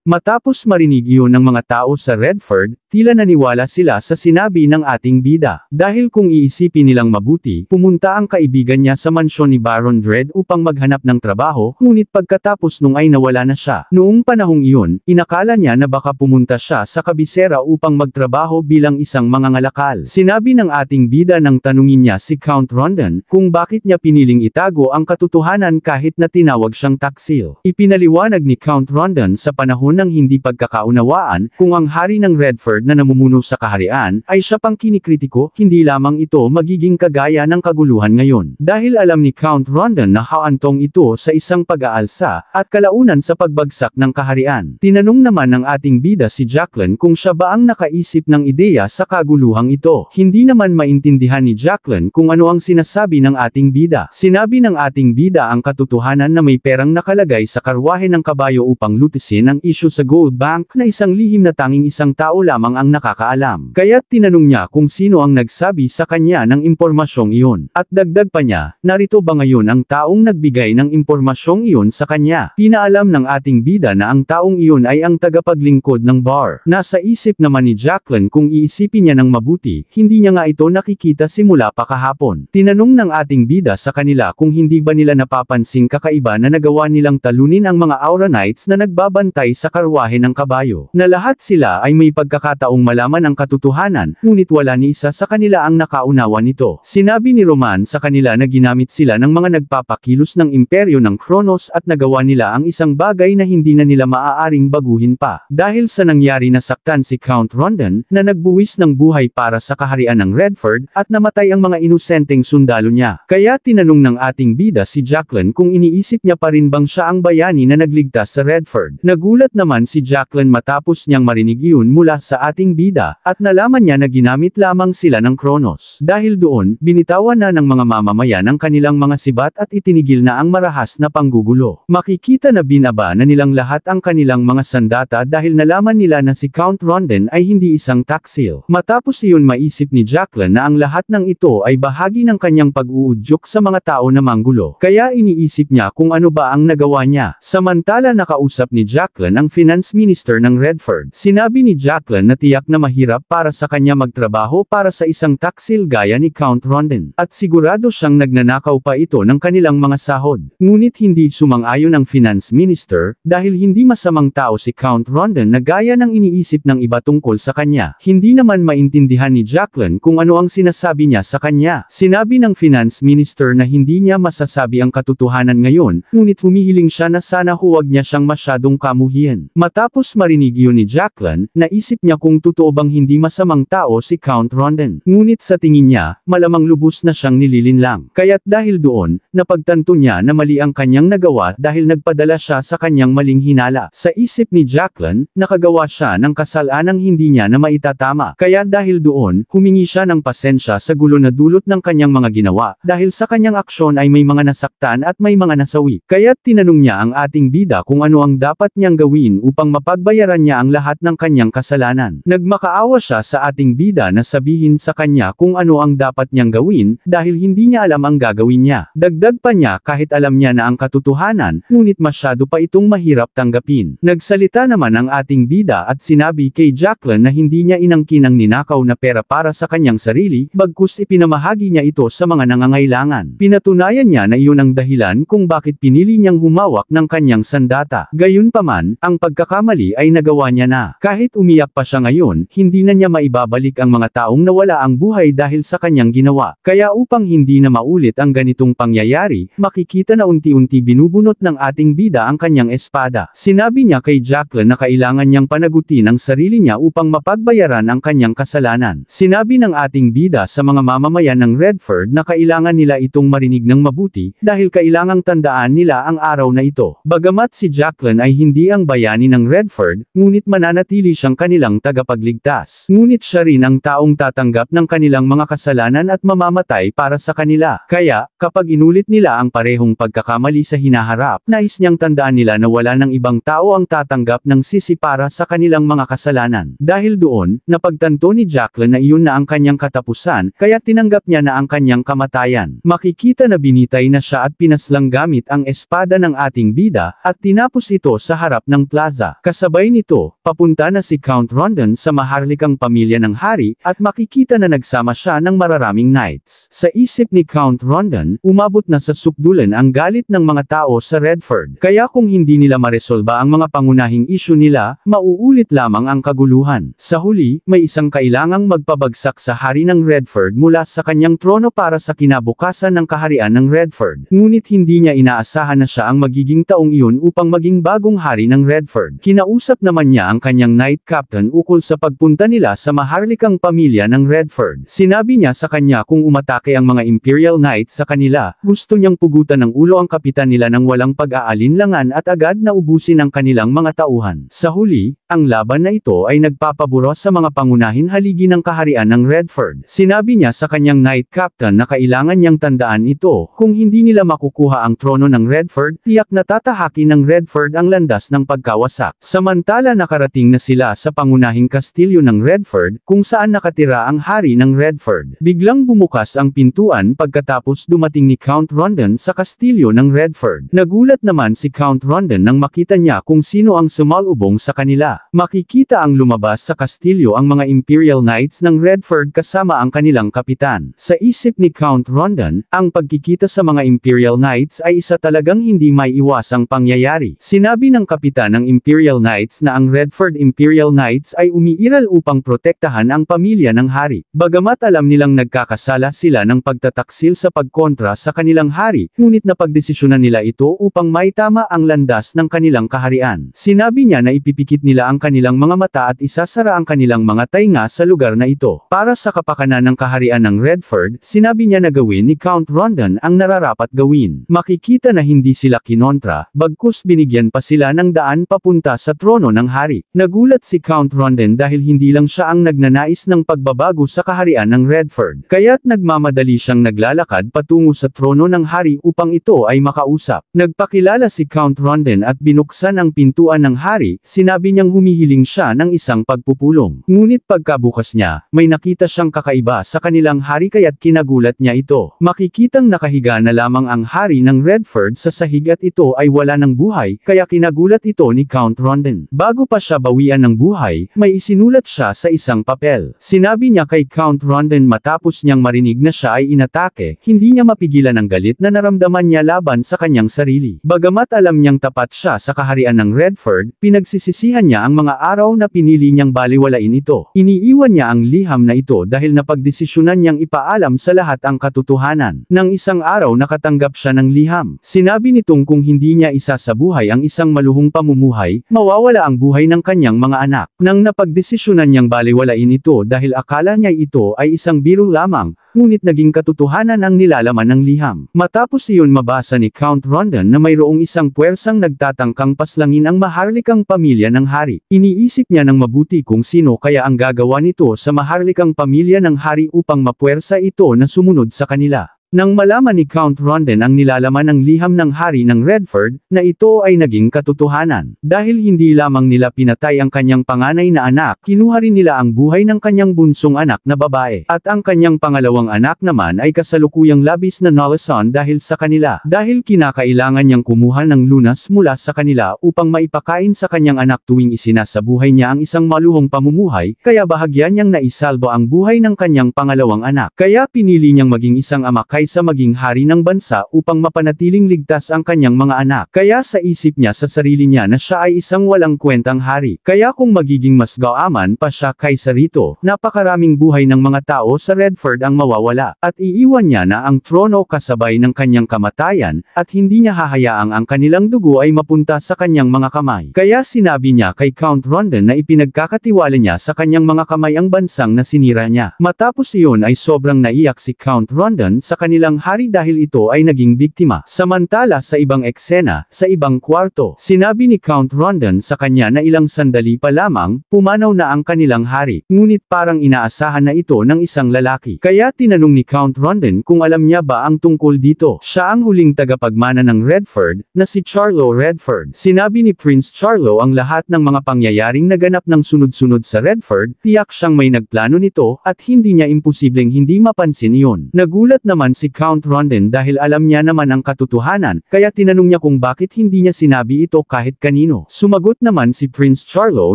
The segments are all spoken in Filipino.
Matapos marinig iyon ng mga tao sa Redford, tila naniwala sila sa sinabi ng ating bida. Dahil kung iisipin nilang mabuti, pumunta ang kaibigan niya sa mansyon ni Baron Dread upang maghanap ng trabaho, ngunit pagkatapos nung ay nawala na siya. Noong panahong iyon, inakala niya na baka pumunta siya sa kabisera upang magtrabaho bilang isang mangangalakal. Sinabi ng ating bida nang tanungin niya si Count Rondon, kung bakit niya piniling itago ang katotohanan kahit na tinawag siyang taksil. Ipinaliwanag ni Count Rondon sa panahon ng hindi pagkakaunawaan, kung ang hari ng Redford na namumuno sa kaharian, ay siya pang kinikritiko, hindi lamang ito magiging kagaya ng kaguluhan ngayon. Dahil alam ni Count Rondon na haantong ito sa isang pag-aalsa, at kalaunan sa pagbagsak ng kaharian. Tinanong naman ng ating bida si Jacqueline kung siya ba ang nakaisip ng ideya sa kaguluhang ito. Hindi naman maintindihan ni Jacqueline kung ano ang sinasabi ng ating bida. Sinabi ng ating bida ang katotohanan na may perang nakalagay sa karwahe ng kabayo upang lutisin ang issue sa Gold Bank na isang lihim na tanging isang tao lamang ang nakakaalam. Kaya't tinanong niya kung sino ang nagsabi sa kanya ng impormasyong iyon. At dagdag pa niya, narito ba ngayon ang taong nagbigay ng impormasyong iyon sa kanya? Pinaalam ng ating bida na ang taong iyon ay ang tagapaglingkod ng bar. Nasa isip naman ni Jacqueline kung iisipin niya ng mabuti, hindi niya nga ito nakikita simula pa kahapon. Tinanong ng ating bida sa kanila kung hindi ba nila napapansing kakaiba na nagawa nilang talunin ang mga Aura Knights na nagbabantay sa karwahe ng kabayo. Na lahat sila ay may pagkakataong malaman ang katotohanan, ngunit wala ni isa sa kanila ang nakaunawa nito. Sinabi ni Roman sa kanila na ginamit sila ng mga nagpapakilos ng imperyo ng Kronos at nagawa nila ang isang bagay na hindi na nila maaaring baguhin pa. Dahil sa nangyari nasaktan si Count Rondon, na nagbuwis ng buhay para sa kaharian ng Redford, at namatay ang mga inosenteng sundalo niya. Kaya tinanong ng ating bida si Jacqueline kung iniisip niya pa rin bang siya ang bayani na nagligtas sa Redford. Nagulat naman si Jacqueline matapos niyang marinig iyon mula sa ating bida, at nalaman niya na ginamit lamang sila ng Kronos. Dahil doon, binitawan na ng mga mamamayan ang kanilang mga sibat at itinigil na ang marahas na panggugulo. Makikita na binaba na nilang lahat ang kanilang mga sandata dahil nalaman nila na si Count Rondon ay hindi isang taksil. Matapos iyon maisip ni Jacqueline na ang lahat ng ito ay bahagi ng kanyang pag-uudyok sa mga tao na manggulo. Kaya iniisip niya kung ano ba ang nagawa niya. Samantala nakausap ni Jacqueline ang Finance Minister ng Redford. Sinabi ni Jacqueline na tiyak na mahirap para sa kanya magtrabaho para sa isang taksil gaya ni Count Rondon. At sigurado siyang nagnanakaw pa ito ng kanilang mga sahod. Ngunit hindi sumang-ayon ang Finance Minister, dahil hindi masamang tao si Count Rondon na gaya ng iniisip ng iba tungkol sa kanya. Hindi naman maintindihan ni Jacqueline kung ano ang sinasabi niya sa kanya. Sinabi ng Finance Minister na hindi niya masasabi ang katotohanan ngayon, ngunit humihiling siya na sana huwag niya siyang masyadong kamuhian. Matapos marinig iyon ni Jacqueline, naisip niya kung totoo bang hindi masamang tao si Count Rondon. Ngunit sa tingin niya, malamang lubos na siyang nililinlang. Kaya't dahil doon, napagtanto niya na mali ang kanyang nagawa dahil nagpadala siya sa kanyang maling hinala. Sa isip ni Jacqueline, nakagawa siya ng kasalanang hindi niya na maitatama. Kaya dahil doon, humingi siya ng pasensya sa gulo na dulot ng kanyang mga ginawa, dahil sa kanyang aksyon ay may mga nasaktan at may mga nasawi. Kaya't tinanong niya ang ating bida kung ano ang dapat niyang gawin upang mapagbayaran niya ang lahat ng kanyang kasalanan. Nagmakaawa siya sa ating bida na sabihin sa kanya kung ano ang dapat niyang gawin, dahil hindi niya alam ang gagawin niya. Dagdag pa niya kahit alam niya na ang katotohanan, ngunit masyado pa itong mahirap tanggapin. Nagsalita naman ang ating bida at sinabi kay Jacqueline na hindi niya inangkin ang ninakaw na pera para sa kanyang sarili, bagkus ipinamahagi niya ito sa mga nangangailangan. Pinatunayan niya na iyon ang dahilan kung bakit pinili niyang humawak ng kanyang sandata. Gayunpaman, ang pagkakamali ay nagawa niya na. Kahit umiyak pa siya ngayon, hindi na niya maibabalik ang mga taong nawala ang buhay dahil sa kanyang ginawa. Kaya upang hindi na maulit ang ganitong pangyayari, makikita na unti-unti binubunot ng ating bida ang kanyang espada. Sinabi niya kay Jacqueline na kailangan niyang panagutin ang sarili niya upang mapagbayaran ang kanyang kasalanan. Sinabi ng ating bida sa mga mamamayan ng Redford na kailangan nila itong marinig ng mabuti, dahil kailangang tandaan nila ang araw na ito. Bagamat si Jacqueline ay hindi ang bayani ng Redford, ngunit mananatili siyang kanilang tagapagligtas. Ngunit siya rin ang taong tatanggap ng kanilang mga kasalanan at mamamatay para sa kanila. Kaya, kapag inulit nila ang parehong pagkakamali sa hinaharap, nais niyang tandaan nila na wala ng ibang tao ang tatanggap ng sisi para sa kanilang mga kasalanan. Dahil doon, napagtanto ni Jacqueline na iyon na ang kanyang katapusan, kaya tinanggap niya na ang kanyang kamatayan. Makikita na binitay na siya at pinaslang gamit ang espada ng ating bida, at tinapos ito sa harap ng Plaza. Kasabay nito, papunta na si Count Rondon sa maharlikang pamilya ng hari, at makikita na nagsama siya ng mararaming knights. Sa isip ni Count Rondon, umabot na sa sukdulan ang galit ng mga tao sa Redford. Kaya kung hindi nila maresolba ang mga pangunahing issue nila, mauulit lamang ang kaguluhan. Sa huli, may isang kailangang magpabagsak sa hari ng Redford mula sa kanyang trono para sa kinabukasan ng kaharian ng Redford. Ngunit hindi niya inaasahan na siya ang magiging taong iyon upang maging bagong hari ng Redford. Kinausap naman niya ang kanyang Knight Captain ukol sa pagpunta nila sa maharlikang pamilya ng Redford. Sinabi niya sa kanya kung umatake ang mga Imperial Knights sa kanila, gusto niyang pugutan ng ulo ang kapitan nila ng walang pag-aalinlangan at agad na ubusin ang kanilang mga tauhan. Sa huli, ang laban na ito ay nagpapaburo sa mga pangunahin haligi ng kaharian ng Redford. Sinabi niya sa kanyang Knight Captain na kailangan niyang tandaan ito, kung hindi nila makukuha ang trono ng Redford, tiyak na tatahakin ng Redford ang landas ng pagkawasak. Samantala nakarating na sila sa pangunahing kastilyo ng Redford, kung saan nakatira ang hari ng Redford. Biglang bumukas ang pintuan pagkatapos dumating ni Count Rondon sa kastilyo ng Redford. Nagulat naman si Count Rondon nang makita niya kung sino ang sumalubong sa kanila. Makikita ang lumabas sa kastilyo ang mga Imperial Knights ng Redford kasama ang kanilang kapitan. Sa isip ni Count Rondon, ang pagkikita sa mga Imperial Knights ay isa talagang hindi maiiwasang pangyayari. Sinabi ng kapitan ng Imperial Knights na ang Redford Imperial Knights ay umiiral upang protektahan ang pamilya ng hari. Bagamat alam nilang nagkakasala sila ng pagtataksil sa pagkontra sa kanilang hari, ngunit napagdesisyonan nila ito upang maitama ang landas ng kanilang kaharian. Sinabi niya na ipipikit nila ang kanilang mga mata at isasara ang kanilang mga tainga sa lugar na ito. Para sa kapakanan ng kaharian ng Redford, sinabi niya na gawin ni Count Rondon ang nararapat gawin. Makikita na hindi sila kinontra, bagkus binigyan pa sila ng daan papunta sa trono ng hari. Nagulat si Count Rondon dahil hindi lang siya ang nagnanais ng pagbabago sa kaharian ng Redford. Kaya't nagmamadali siyang naglalakad patungo sa trono ng hari upang ito ay makausap. Nagpakilala si Count Rondon at binuksan ang pintuan ng hari, sinabi niyang humihiling siya ng isang pagpupulong. Ngunit pagkabukas niya, may nakita siyang kakaiba sa kanilang hari kaya't kinagulat niya ito. Makikitang nakahiga na lamang ang hari ng Redford sa sahig at ito ay wala ng buhay, kaya kinagulat ito ni Count Rondon. Bago pa siya bawian ng buhay, may isinulat siya sa isang papel. Sinabi niya kay Count Rondon matapos niyang marinig na siya ay inatake, hindi niya mapigilan ang galit na naramdaman niya laban sa kanyang sarili. Bagamat alam niyang tapat siya sa kaharian ng Redford, pinagsisisihan niya ang mga araw na pinili niyang baliwalain ito. Iniiwan niya ang liham na ito dahil napagdesisyonan niyang ipaalam sa lahat ang katotohanan. Nang isang araw nakatanggap siya ng liham. Sinabi nitong kung hindi niya isasabuhay ang isang maluhong pamumuhay, mawawala ang buhay ng kanyang mga anak. Nang napagdesisyonan niyang baliwalain ito dahil akala niya ito ay isang biro lamang, ngunit naging katotohanan ang nilalaman ng liham. Matapos iyon mabasa ni Count Rondon na mayroong isang puwersang nagtatangkang paslangin ang maharlikang pamilya ng hari. Iniisip niya ng mabuti kung sino kaya ang gagawa nito sa maharlikang pamilya ng hari upang mapuwersa ito na sumunod sa kanila. Nang malaman ni Count Rondon ang nilalaman ng liham ng hari ng Redford, na ito ay naging katotohanan. Dahil hindi lamang nila pinatay ang kanyang panganay na anak, kinuha rin nila ang buhay ng kanyang bunsong anak na babae. At ang kanyang pangalawang anak naman ay kasalukuyang labis na nalason dahil sa kanila. Dahil kinakailangan niyang kumuha ng lunas mula sa kanila upang maipakain sa kanyang anak tuwing isinasabuhay niya ang isang maluhong pamumuhay, kaya bahagya niyang naisalbo ang buhay ng kanyang pangalawang anak. Kaya pinili niyang maging isang ama kaysa maging hari ng bansa upang mapanatiling ligtas ang kanyang mga anak. Kaya sa isip niya sa sarili niya na siya ay isang walang kwentang hari. Kaya kung magiging mas gaaman pa siya kaysa rito, napakaraming buhay ng mga tao sa Redford ang mawawala, at iiwan niya na ang trono kasabay ng kanyang kamatayan, at hindi niya hahayaang ang kanilang dugo ay mapunta sa kanyang mga kamay. Kaya sinabi niya kay Count Rondon na ipinagkakatiwala niya sa kanyang mga kamay ang bansang na sinira niya. Matapos iyon ay sobrang naiyak si Count Rondon sa kanilang hari dahil ito ay naging biktima. Samantala sa ibang eksena, sa ibang kwarto, sinabi ni Count Rondon sa kanya na ilang sandali pa lamang, pumanaw na ang kanilang hari. Ngunit parang inaasahan na ito ng isang lalaki. Kaya tinanong ni Count Rondon kung alam niya ba ang tungkol dito. Siya ang huling tagapagmana ng Redford, na si Charlo Redford. Sinabi ni Prince Charlo ang lahat ng mga pangyayaring naganap ng sunod-sunod sa Redford, tiyak siyang may nagplano nito, at hindi niya imposibleng hindi mapansin iyon. Nagulat naman si Count Rondon dahil alam niya naman ang katotohanan, kaya tinanong niya kung bakit hindi niya sinabi ito kahit kanino. Sumagot naman si Prince Charlo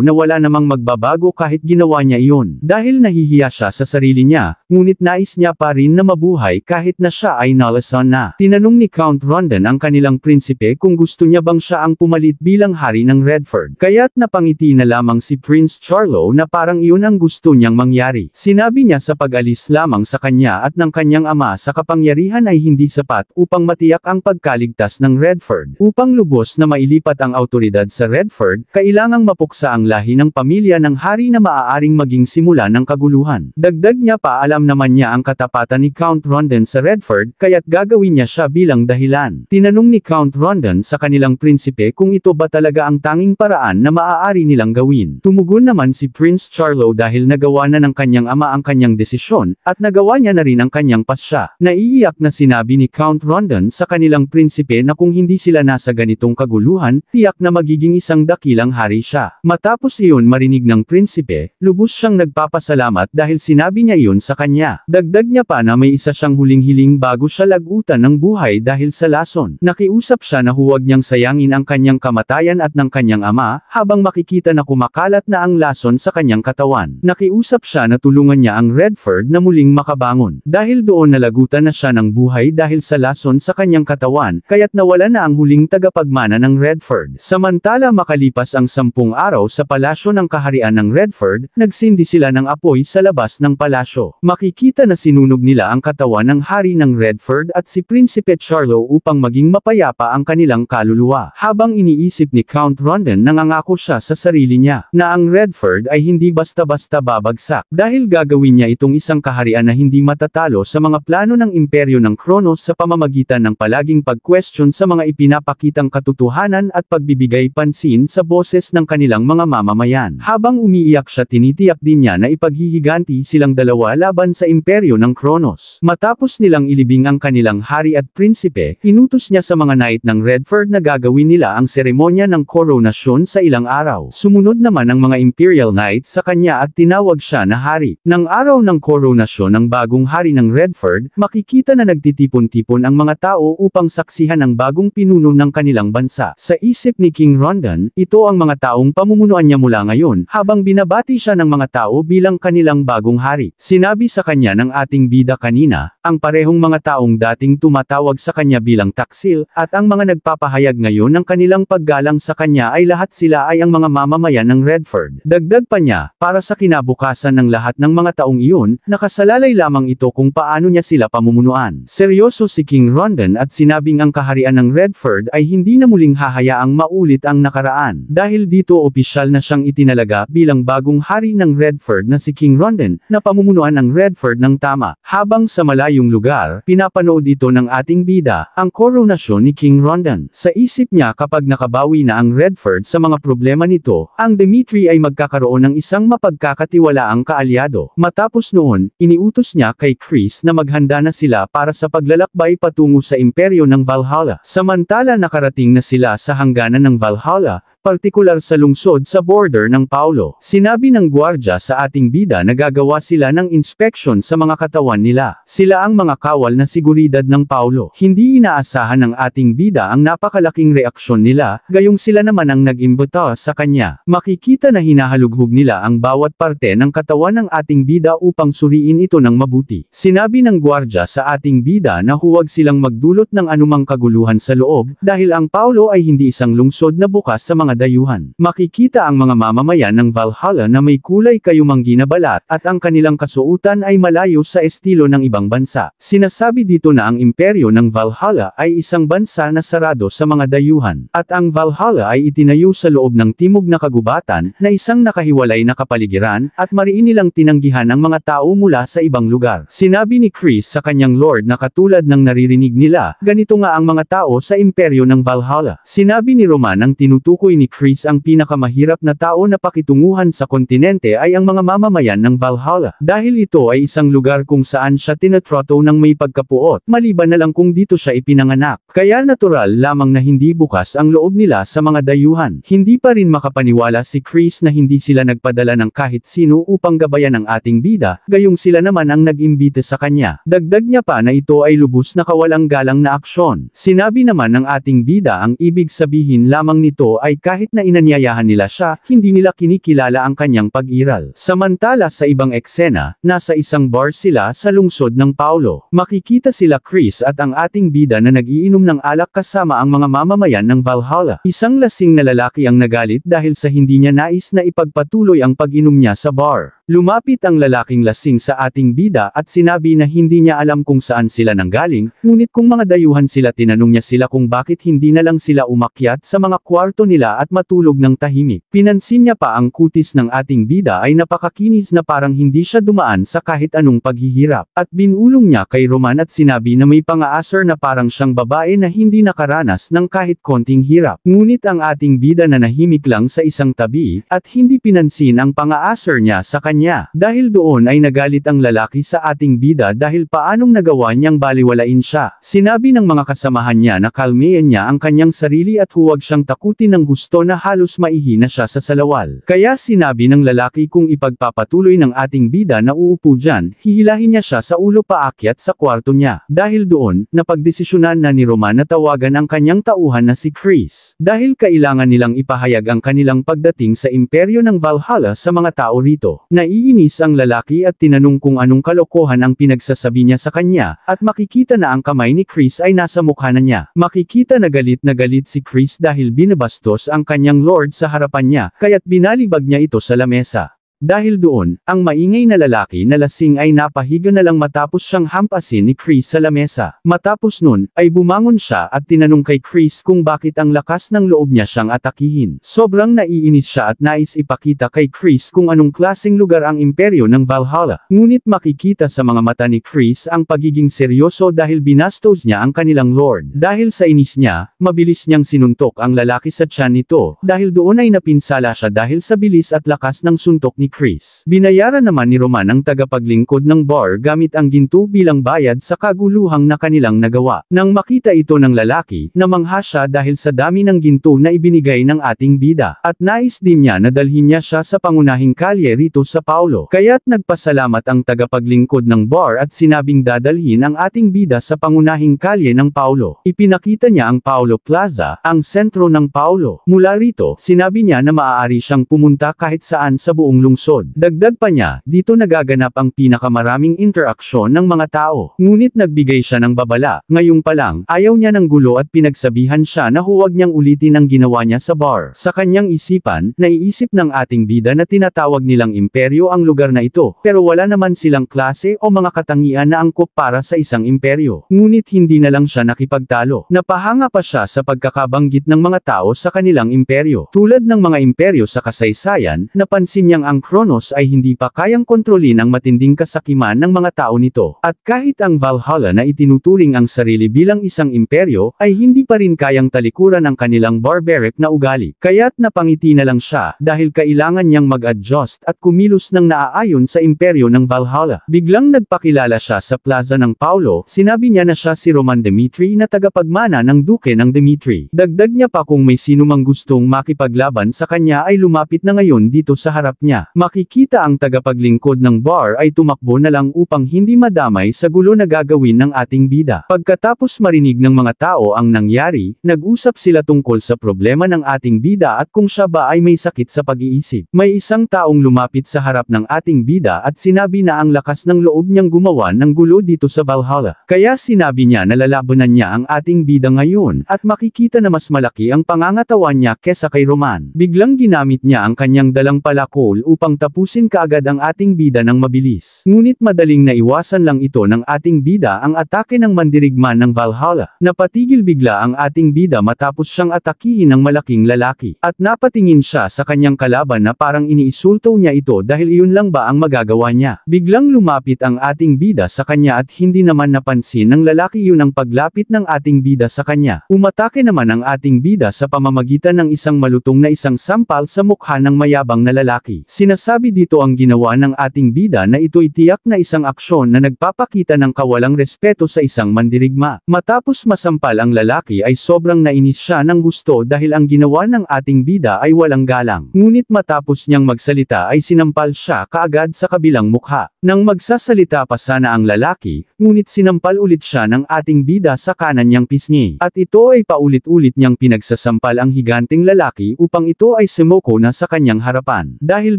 na wala namang magbabago kahit ginawa niya iyon. Dahil nahihiya siya sa sarili niya, ngunit nais niya pa rin na mabuhay kahit na siya ay nalason na. Tinanong ni Count Rondon ang kanilang prinsipe kung gusto niya bang siya ang pumalit bilang hari ng Redford. Kaya't napangiti na lamang si Prince Charlo na parang iyon ang gusto niyang mangyari. Sinabi niya sa pag-alis lamang sa kanya at ng kanyang ama sa kapangyarihan ay hindi sapat upang matiyak ang pagkaligtas ng Redford. Upang lubos na mailipat ang autoridad sa Redford, kailangang mapuksa ang lahi ng pamilya ng hari na maaaring maging simula ng kaguluhan. Dagdag niya pa alam naman niya ang katapatan ni Count Rondon sa Redford, kaya't gagawin niya siya bilang dahilan. Tinanong ni Count Rondon sa kanilang prinsipe kung ito ba talaga ang tanging paraan na maaari nilang gawin. Tumugon naman si Prince Charlo dahil nagawa na ng kanyang ama ang kanyang desisyon, at nagawa niya na rin ang kanyang pasya. Naiiyak na sinabi ni Count Rondon sa kanilang prinsipe na kung hindi sila nasa ganitong kaguluhan, tiyak na magiging isang dakilang hari siya. Matapos iyon marinig ng prinsipe, lubos siyang nagpapasalamat dahil sinabi niya iyon sa kanya. Dagdag niya pa na may isa siyang huling-hiling bago siya lagutan ng buhay dahil sa lason. Nakiusap siya na huwag niyang sayangin ang kanyang kamatayan at ng kanyang ama, habang makikita na kumakalat na ang lason sa kanyang katawan. Nakiusap siya na tulungan niya ang Redford na muling makabangon. Dahil doon nalagutan na siya ng buhay dahil sa lason sa kanyang katawan, kaya't nawala na ang huling tagapagmana ng Redford. Samantala makalipas ang 10 araw sa palasyo ng kaharian ng Redford, nagsindi sila ng apoy sa labas ng palasyo. Makikita na sinunog nila ang katawan ng hari ng Redford at si Prinsipe Charlo upang maging mapayapa ang kanilang kaluluwa. Habang iniisip ni Count Rondon, nangangako siya sa sarili niya na ang Redford ay hindi basta-basta babagsak, dahil gagawin niya itong isang kaharian na hindi matatalo sa mga plano ng imperyo ng Kronos sa pamamagitan ng palaging pag-question sa mga ipinapakitang katotohanan at pagbibigay pansin sa boses ng kanilang mga mamamayan. Habang umiiyak siya, tinitiyak din niya na ipaghihiganti silang dalawa laban sa imperyo ng Kronos. Matapos nilang ilibing ang kanilang hari at prinsipe, inutos niya sa mga knight ng Redford na gagawin nila ang seremonya ng koronasyon sa ilang araw. Sumunod naman ang mga Imperial Knights sa kanya at tinawag siya na hari. Nang araw ng koronasyon ng bagong hari ng Redford, makikita na nagtitipon-tipon ang mga tao upang saksihan ang bagong pinuno ng kanilang bansa. Sa isip ni King Rondon, ito ang mga taong pamumunuan niya mula ngayon, habang binabati siya ng mga tao bilang kanilang bagong hari. Sinabi sa kanya ng ating bida kanina, ang parehong mga taong dating tumatawag sa kanya bilang taksil, at ang mga nagpapahayag ngayon ng kanilang paggalang sa kanya ay lahat sila ay ang mga mamamayan ng Redford. Dagdag pa niya, para sa kinabukasan ng lahat ng mga taong iyon, nakasalalay lamang ito kung paano niya sila pamumunuan. Seryoso si King Rondon at sinabing ang kaharian ng Redford ay hindi na muling hahayaang maulit ang nakaraan. Dahil dito opisyal na siyang itinalaga bilang bagong hari ng Redford na si King Rondon, na pamumunuan ng Redford ng tama. Habang sa malayong lugar, pinapanood ito ng ating bida, ang koronasyon ni King Rondon. Sa isip niya kapag nakabawi na ang Redford sa mga problema nito, ang Dimitri ay magkakaroon ng isang mapagkakatiwalaang kaalyado. Matapos noon, iniutos niya kay Chris na maghanda na sila para sa paglalakbay patungo sa imperyo ng Valhalla. Samantala nakarating na sila sa hangganan ng Valhalla, partikular sa lungsod sa border ng Paulo. Sinabi ng gwardya sa ating bida na gagawa sila ng inspeksyon sa mga katawan nila. Sila ang mga kawal na seguridad ng Paulo. Hindi inaasahan ng ating bida ang napakalaking reaksyon nila, gayong sila naman ang nag-imbita sa kanya. Makikita na hinahalughog nila ang bawat parte ng katawan ng ating bida upang suriin ito ng mabuti. Sinabi ng gwardya sa ating bida na huwag silang magdulot ng anumang kaguluhan sa loob, dahil ang Paulo ay hindi isang lungsod na bukas sa mga dayuhan. Makikita ang mga mamamayan ng Valhalla na may kulay kayumanggi na balat, at ang kanilang kasuotan ay malayo sa estilo ng ibang bansa. Sinasabi dito na ang imperyo ng Valhalla ay isang bansa na sarado sa mga dayuhan, at ang Valhalla ay itinayo sa loob ng timog na kagubatan, na isang nakahiwalay na kapaligiran, at mariin nilang tinanggihan ang mga tao mula sa ibang lugar. Sinabi ni Chris sa kanyang lord na katulad ng naririnig nila, ganito nga ang mga tao sa imperyo ng Valhalla. Sinabi ni Roman ang tinutukoy ni Chris ang pinakamahirap na tao na pakitunguhan sa kontinente ay ang mga mamamayan ng Valhalla. Dahil ito ay isang lugar kung saan siya tinatrato ng may pagkapuot, maliban na lang kung dito siya ipinanganak. Kaya natural lamang na hindi bukas ang loob nila sa mga dayuhan. Hindi pa rin makapaniwala si Chris na hindi sila nagpadala ng kahit sino upang gabayan ang ating bida, gayong sila naman ang nag-imbite sa kanya. Dagdag niya pa na ito ay lubos na kawalang galang na aksyon. Sinabi naman ng ating bida ang ibig sabihin lamang nito ay kahit na inanyayahan nila siya, hindi nila kinikilala ang kanyang pag-iral. Samantala sa ibang eksena, nasa isang bar sila sa lungsod ng Paulo. Makikita sila Chris at ang ating bida na nag-iinom ng alak kasama ang mga mamamayan ng Valhalla. Isang lasing na lalaki ang nagalit dahil sa hindi niya nais na ipagpatuloy ang pag-inom niya sa bar. Lumapit ang lalaking lasing sa ating bida at sinabi na hindi niya alam kung saan sila nanggaling, ngunit kung mga dayuhan sila tinanong niya sila kung bakit hindi na lang sila umakyat sa mga kwarto nila at matulog ng tahimik. Pinansin niya pa ang kutis ng ating bida ay napakakinis na parang hindi siya dumaan sa kahit anong paghihirap. At binulong niya kay Roman at sinabi na may pang-aasar na parang siyang babae na hindi nakaranas ng kahit konting hirap. Ngunit ang ating bida na nahimik lang sa isang tabi, at hindi pinansin ang pang-aasar niya sa kanya. Dahil doon ay nagalit ang lalaki sa ating bida dahil paanong nagawa niyang baliwalain siya. Sinabi ng mga kasamahan niya na kalmeyan niya ang kanyang sarili at huwag siyang takutin ng gusto na halos maihi na siya sa salawal. Kaya sinabi ng lalaki kung ipagpapatuloy ng ating bida na uupo dyan, hihilahin niya siya sa ulo paakyat sa kwarto niya. Dahil doon, napagdesisyonan na ni Roman na tawagan ang kanyang tauhan na si Chris. Dahil kailangan nilang ipahayag ang kanilang pagdating sa imperyo ng Valhalla sa mga tao rito. Naiinis ang lalaki at tinanong kung anong kalokohan ang pinagsasabi niya sa kanya, at makikita na ang kamay ni Chris ay nasa mukha na niya. Makikita na galit si Chris dahil binabastos ang kanyang lord sa harapan niya, kaya't binalibag niya ito sa lamesa. Dahil doon, ang maingay na lalaki na lasing ay napahiga na lang matapos siyang hampasin ni Chris sa lamesa. Matapos nun, ay bumangon siya at tinanong kay Chris kung bakit ang lakas ng loob niya siyang atakihin. Sobrang naiinis siya at nais ipakita kay Chris kung anong klaseng lugar ang imperyo ng Valhalla. Ngunit makikita sa mga mata ni Chris ang pagiging seryoso dahil binastos niya ang kanilang lord. Dahil sa inis niya, mabilis niyang sinuntok ang lalaki sa tiyan nito, dahil doon ay napinsala siya dahil sa bilis at lakas ng suntok ni Chris. Binayaran naman ni Roman ang tagapaglingkod ng bar gamit ang ginto bilang bayad sa kaguluhang na kanilang nagawa. Nang makita ito ng lalaki, namangha siya dahil sa dami ng ginto na ibinigay ng ating bida. At nais din niya na dalhin niya siya sa pangunahing kalye rito sa Paulo. Kaya't nagpasalamat ang tagapaglingkod ng bar at sinabing dadalhin ang ating bida sa pangunahing kalye ng Paulo. Ipinakita niya ang Paulo Plaza, ang sentro ng Paulo. Mula rito, sinabi niya na maaari siyang pumunta kahit saan sa buong lungsod. Dagdag pa niya, dito nagaganap ang pinakamaraming interaksyon ng mga tao. Ngunit nagbigay siya ng babala, ngayong pa lang, ayaw niya ng gulo at pinagsabihan siya na huwag niyang ulitin ang ginawa niya sa bar. Sa kanyang isipan, naiisip ng ating bida na tinatawag nilang imperyo ang lugar na ito, pero wala naman silang klase o mga katangian na angkop para sa isang imperyo. Ngunit hindi na lang siya nakipagtalo. Napahanga pa siya sa pagkakabanggit ng mga tao sa kanilang imperyo. Tulad ng mga imperyo sa kasaysayan, napansin niyang ang Kronos ay hindi pa kayang kontrolin ang matinding kasakiman ng mga tao nito. At kahit ang Valhalla na itinuturing ang sarili bilang isang imperyo, ay hindi pa rin kayang talikuran ang kanilang barbaric na ugali. Kaya't napangiti na lang siya, dahil kailangan niyang mag-adjust at kumilos ng naaayon sa imperyo ng Valhalla. Biglang nagpakilala siya sa plaza ng Paulo, sinabi niya na siya si Roman Dimitri na tagapagmana ng Duke ng Dimitri. Dagdag niya pa kung may sino mang gustong makipaglaban sa kanya ay lumapit na ngayon dito sa harap niya. Makikita ang tagapaglingkod ng bar ay tumakbo na lang upang hindi madamay sa gulo na gagawin ng ating bida. Pagkatapos marinig ng mga tao ang nangyari, nag-usap sila tungkol sa problema ng ating bida at kung siya ba ay may sakit sa pag-iisip. May isang taong lumapit sa harap ng ating bida at sinabi na ang lakas ng loob niyang gumawa ng gulo dito sa Valhalla. Kaya sinabi niya na lalabanan niya ang ating bida ngayon, at makikita na mas malaki ang pangangatawan niya kesa kay Roman. Biglang ginamit niya ang kanyang dalang palakol upang upang tapusin kaagad ang ating bida ng mabilis. Ngunit madaling naiwasan lang ito ng ating bida ang atake ng mandirigma ng Valhalla. Napatigil bigla ang ating bida matapos siyang atakihin ng malaking lalaki. At napatingin siya sa kanyang kalaban na parang iniisulto niya ito dahil iyon lang ba ang magagawa niya. Biglang lumapit ang ating bida sa kanya at hindi naman napansin ng lalaki yun ang paglapit ng ating bida sa kanya. Umatake naman ang ating bida sa pamamagitan ng isang malutong na isang sampal sa mukha ng mayabang na lalaki. Sinasabi dito ang ginawa ng ating bida na ito'y tiyak na isang aksyon na nagpapakita ng kawalang respeto sa isang mandirigma. Matapos masampal ang lalaki ay sobrang nainis siya ng gusto dahil ang ginawa ng ating bida ay walang galang. Ngunit matapos niyang magsalita ay sinampal siya kaagad sa kabilang mukha. Nang magsasalita pa sana ang lalaki, ngunit sinampal ulit siya ng ating bida sa kanan niyang pisngi. At ito ay paulit-ulit niyang pinagsasampal ang higanting lalaki upang ito ay sumoko na sa kanyang harapan. Dahil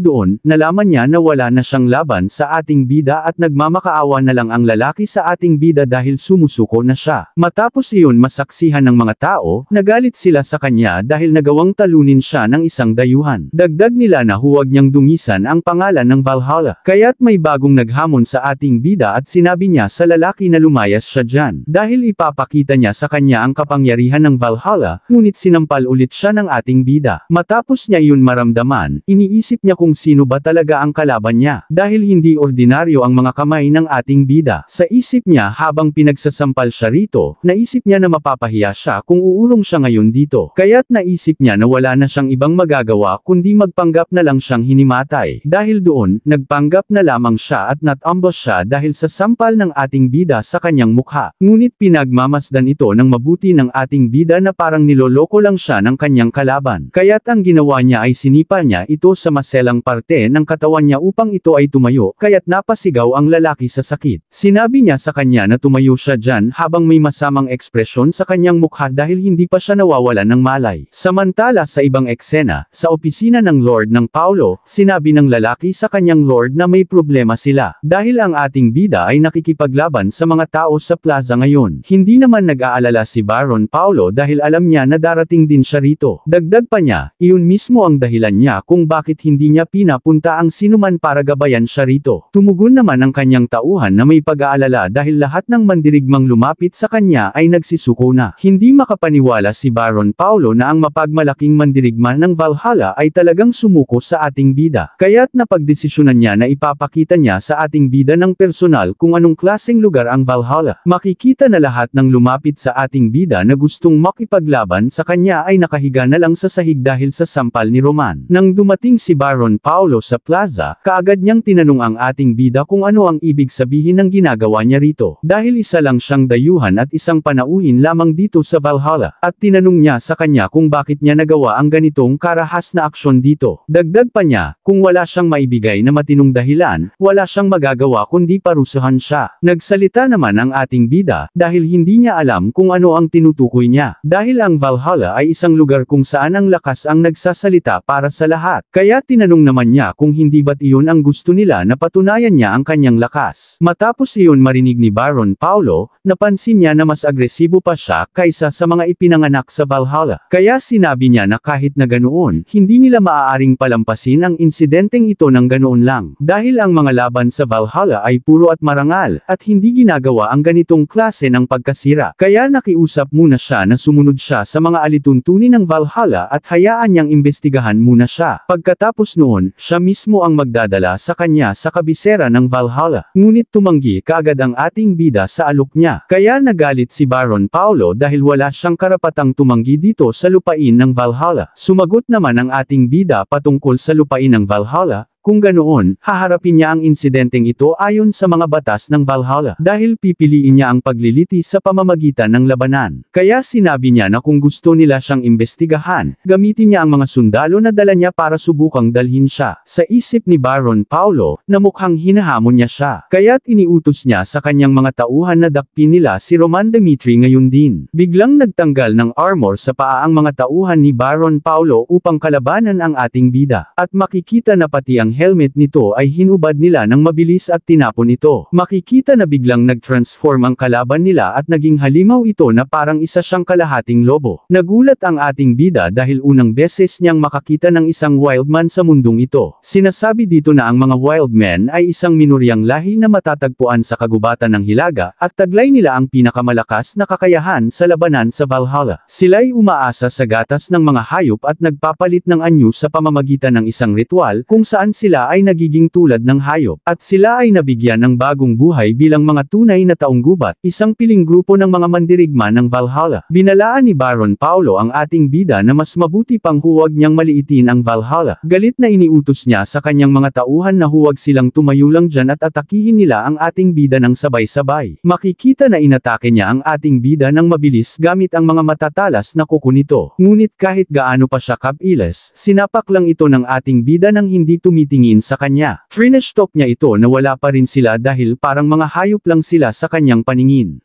doon, nalaman niya na wala na siyang laban sa ating bida at nagmamakaawa na lang ang lalaki sa ating bida dahil sumusuko na siya. Matapos iyon masaksihan ng mga tao, nagalit sila sa kanya dahil nagawang talunin siya ng isang dayuhan. Dagdag nila na huwag niyang dungisan ang pangalan ng Valhalla. Kaya't may bagong naghamon sa ating bida at sinabi niya sa lalaki na lumayas siya dyan. Dahil ipapakita niya sa kanya ang kapangyarihan ng Valhalla, ngunit sinampal ulit siya ng ating bida. Matapos niya iyon maramdaman, iniisip niya kung sino ba talaga ang kalaban niya. Dahil hindi ordinaryo ang mga kamay ng ating bida. Sa isip niya habang pinagsasampal siya rito, naisip niya na mapapahiya siya kung uurong siya ngayon dito. Kaya't naisip niya na wala na siyang ibang magagawa kundi magpanggap na lang siyang hinimatay. Dahil doon, nagpanggap na lamang siya at natambush siya dahil sa sampal ng ating bida sa kanyang mukha. Ngunit pinagmamasdan ito ng mabuti ng ating bida na parang niloloko lang siya ng kanyang kalaban. Kaya't ang ginawa niya ay sinipal niya ito sa maselang parte ng katawan niya upang ito ay tumayo, kaya't napasigaw ang lalaki sa sakit. Sinabi niya sa kanya na tumayo siya dyan habang may masamang ekspresyon sa kanyang mukha dahil hindi pa siya nawawalan ng malay. Samantala sa ibang eksena, sa opisina ng Lord ng Paulo, sinabi ng lalaki sa kanyang Lord na may problema sila. Dahil ang ating bida ay nakikipaglaban sa mga tao sa plaza ngayon. Hindi naman nag-aalala si Baron Paulo dahil alam niya na darating din siya rito. Dagdag pa niya, iyon mismo ang dahilan niya kung bakit hindi niya pinapunta ang sinuman para gabayan siya rito. Tumugon naman ang kanyang tauhan na may pag-aalala dahil lahat ng mandirigmang lumapit sa kanya ay nagsisuko na. Hindi makapaniwala si Baron Paulo na ang mapagmalaking mandirigma ng Valhalla ay talagang sumuko sa ating bida. Kaya't napagdesisyonan niya na ipapakita niya sa ating bida ng personal kung anong klaseng lugar ang Valhalla. Makikita na lahat ng lumapit sa ating bida na gustong makipaglaban sa kanya ay nakahiga na lang sa sahig dahil sa sampal ni Roman. Nang dumating si Baron Paulo sa plaza, kaagad niyang tinanong ang ating bida kung ano ang ibig sabihin ng ginagawa niya rito. Dahil isa lang siyang dayuhan at isang panauhin lamang dito sa Valhalla. At tinanong niya sa kanya kung bakit niya nagawa ang ganitong karahas na aksyon dito. Dagdag pa niya, kung wala siyang maibigay na matinong dahilan, wala siyang magagawa kundi parusahan siya. Nagsalita naman ang ating bida, dahil hindi niya alam kung ano ang tinutukoy niya. Dahil ang Valhalla ay isang lugar kung saan ang lakas ang nagsasalita para sa lahat. Kaya tinanong naman niya kung hindi ba't iyon ang gusto nila na patunayan niya ang kanyang lakas. Matapos iyon marinig ni Baron Paulo, napansin niya na mas agresibo pa siya kaysa sa mga ipinanganak sa Valhalla. Kaya sinabi niya na kahit na ganoon, hindi nila maaaring palampasin ang insidenteng ito ng ganoon lang. Dahil ang mga laban sa Valhalla ay puro at marangal, at hindi ginagawa ang ganitong klase ng pagkasira. Kaya nakiusap muna siya na sumunod siya sa mga alituntunin ng Valhalla at hayaan niyang imbestigahan muna siya. Pagkatapos noon, siya mismo ang magdadala sa kanya sa kabisera ng Valhalla. Ngunit tumanggi kaagad ang ating bida sa alok niya. Kaya nagalit si Baron Paulo dahil wala siyang karapatang tumanggi dito sa lupain ng Valhalla. Sumagot naman ang ating bida patungkol sa lupain ng Valhalla. Kung ganoon, haharapin niya ang insidenteng ito ayon sa mga batas ng Valhalla. Dahil pipiliin niya ang pagliliti sa pamamagitan ng labanan. Kaya sinabi niya na kung gusto nila siyang imbestigahan, gamitin niya ang mga sundalo na dala niya para subukang dalhin siya. Sa isip ni Baron Paulo, na mukhang hinahamon niya siya. Kaya't iniutos niya sa kanyang mga tauhan na dakpin nila si Roman Dimitri ngayon din. Biglang nagtanggal ng armor sa paa ang mga tauhan ni Baron Paulo upang kalabanan ang ating bida. At makikita na pati ang ang helmet nito ay hinubad nila ng mabilis at tinapon ito. Makikita na biglang nag-transform ang kalaban nila at naging halimaw ito na parang isa siyang kalahating lobo. Nagulat ang ating bida dahil unang beses niyang makakita ng isang wildman sa mundong ito. Sinasabi dito na ang mga wildmen ay isang minoryang lahi na matatagpuan sa kagubatan ng Hilaga, at taglay nila ang pinakamalakas na kakayahan sa labanan sa Valhalla. Sila'y umaasa sa gatas ng mga hayop at nagpapalit ng anyo sa pamamagitan ng isang ritual kung saan sila ay nagiging tulad ng hayop, at sila ay nabigyan ng bagong buhay bilang mga tunay na taunggubat, isang piling grupo ng mga mandirigma ng Valhalla. Binalaan ni Baron Paulo ang ating bida na mas mabuti pang huwag niyang maliitin ang Valhalla. Galit na iniutos niya sa kanyang mga tauhan na huwag silang tumayo lang dyan at atakihin nila ang ating bida ng sabay-sabay. Makikita na inatake niya ang ating bida ng mabilis gamit ang mga matatalas na kuko nito. Ngunit kahit gaano pa siya kapiles, sinapak lang ito ng ating bida nang hindi tumitingin sa kanya. Trinashtok niya ito na wala pa rin sila dahil parang mga hayop lang sila sa kanyang paningin.